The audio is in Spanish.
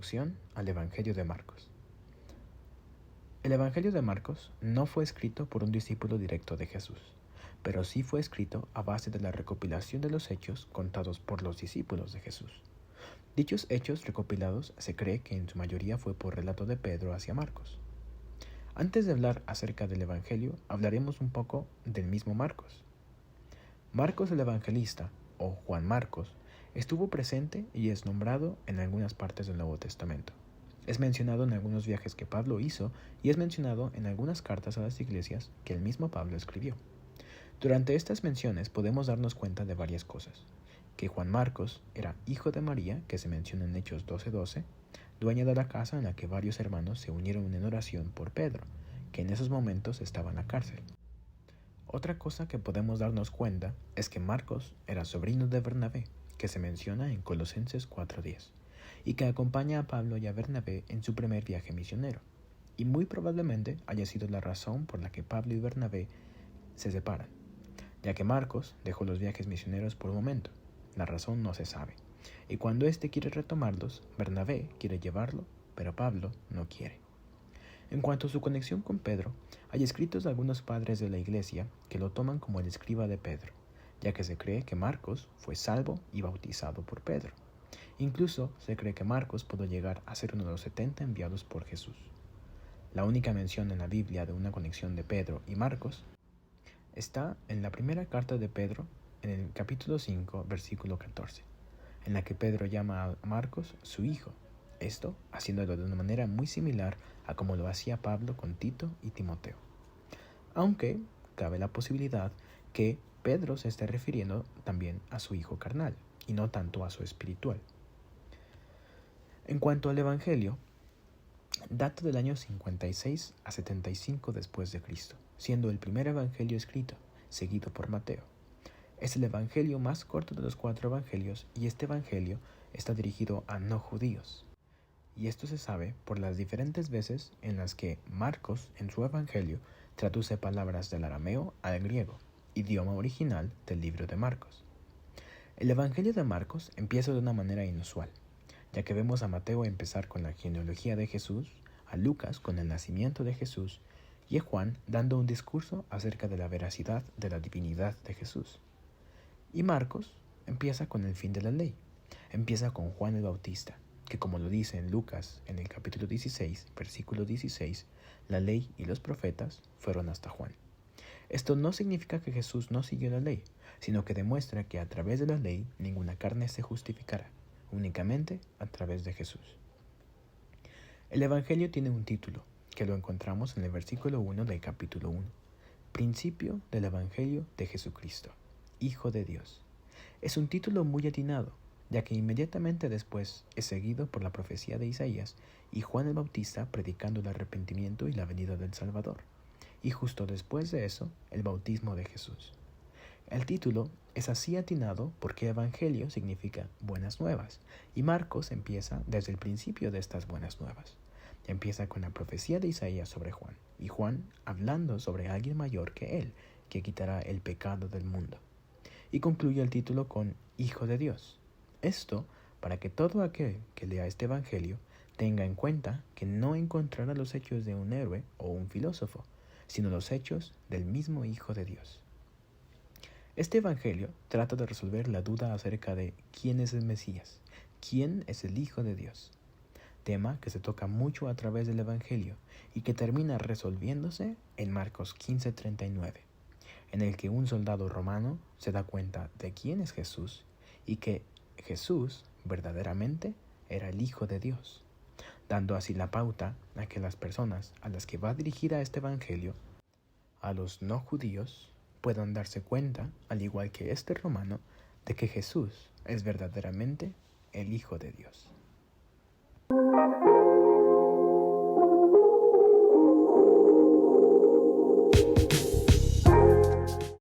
Introducción al Evangelio de Marcos. El Evangelio de Marcos no fue escrito por un discípulo directo de Jesús, pero sí fue escrito a base de la recopilación de los hechos contados por los discípulos de Jesús. Dichos hechos recopilados se cree que en su mayoría fue por relato de Pedro hacia Marcos. Antes de hablar acerca del Evangelio, hablaremos un poco del mismo Marcos. Marcos el Evangelista, o Juan Marcos, estuvo presente y es nombrado en algunas partes del Nuevo Testamento. Es mencionado en algunos viajes que Pablo hizo y es mencionado en algunas cartas a las iglesias que el mismo Pablo escribió. Durante estas menciones podemos darnos cuenta de varias cosas. Que Juan Marcos era hijo de María, que se menciona en Hechos 12:12, dueña de la casa en la que varios hermanos se unieron en oración por Pedro, que en esos momentos estaba en la cárcel. Otra cosa que podemos darnos cuenta es que Marcos era sobrino de Bernabé, que se menciona en Colosenses 4:10, y que acompaña a Pablo y a Bernabé en su primer viaje misionero, y muy probablemente haya sido la razón por la que Pablo y Bernabé se separan, ya que Marcos dejó los viajes misioneros por un momento. La razón no se sabe, y cuando éste quiere retomarlos, Bernabé quiere llevarlo, pero Pablo no quiere. En cuanto a su conexión con Pedro, hay escritos de algunos padres de la iglesia que lo toman como el escriba de Pedro, ya que se cree que Marcos fue salvo y bautizado por Pedro. Incluso se cree que Marcos pudo llegar a ser uno de los 70 enviados por Jesús. La única mención en la Biblia de una conexión de Pedro y Marcos está en la primera carta de Pedro, en el capítulo 5, versículo 14, en la que Pedro llama a Marcos su hijo, esto haciéndolo de una manera muy similar a como lo hacía Pablo con Tito y Timoteo. Aunque cabe la posibilidad que Pedro se esté refiriendo también a su hijo carnal y no tanto a su espiritual. En cuanto al Evangelio, data del año 56 a 75 después de Cristo, siendo el primer evangelio escrito, seguido por Mateo. Es el evangelio más corto de los 4 evangelios y este evangelio está dirigido a no judíos. Y esto se sabe por las diferentes veces en las que Marcos en su evangelio traduce palabras del arameo al griego, idioma original del libro de Marcos. El evangelio de Marcos empieza de una manera inusual, ya que vemos a Mateo empezar con la genealogía de Jesús, a Lucas con el nacimiento de Jesús y a Juan dando un discurso acerca de la veracidad de la divinidad de Jesús. Y Marcos empieza con el fin de la ley, empieza con Juan el Bautista, que como lo dice en Lucas en el capítulo 16, versículo 16, la ley y los profetas fueron hasta Juan. Esto no significa que Jesús no siguió la ley, sino que demuestra que a través de la ley ninguna carne se justificará, únicamente a través de Jesús. El Evangelio tiene un título, que lo encontramos en el versículo 1 del capítulo 1, Principio del Evangelio de Jesucristo, Hijo de Dios. Es un título muy atinado, ya que inmediatamente después es seguido por la profecía de Isaías y Juan el Bautista predicando el arrepentimiento y la venida del Salvador, y justo después de eso, el bautismo de Jesús. El título es así atinado porque Evangelio significa buenas nuevas, y Marcos empieza desde el principio de estas buenas nuevas. Empieza con la profecía de Isaías sobre Juan, y Juan hablando sobre alguien mayor que él, que quitará el pecado del mundo. Y concluye el título con Hijo de Dios. Esto para que todo aquel que lea este evangelio tenga en cuenta que no encontrará los hechos de un héroe o un filósofo, sino los hechos del mismo Hijo de Dios. Este evangelio trata de resolver la duda acerca de quién es el Mesías, quién es el Hijo de Dios, tema que se toca mucho a través del evangelio y que termina resolviéndose en Marcos 15:39, en el que un soldado romano se da cuenta de quién es Jesús y que Jesús verdaderamente era el Hijo de Dios, dando así la pauta a que las personas a las que va dirigida este evangelio, a los no judíos, puedan darse cuenta, al igual que este romano, de que Jesús es verdaderamente el Hijo de Dios.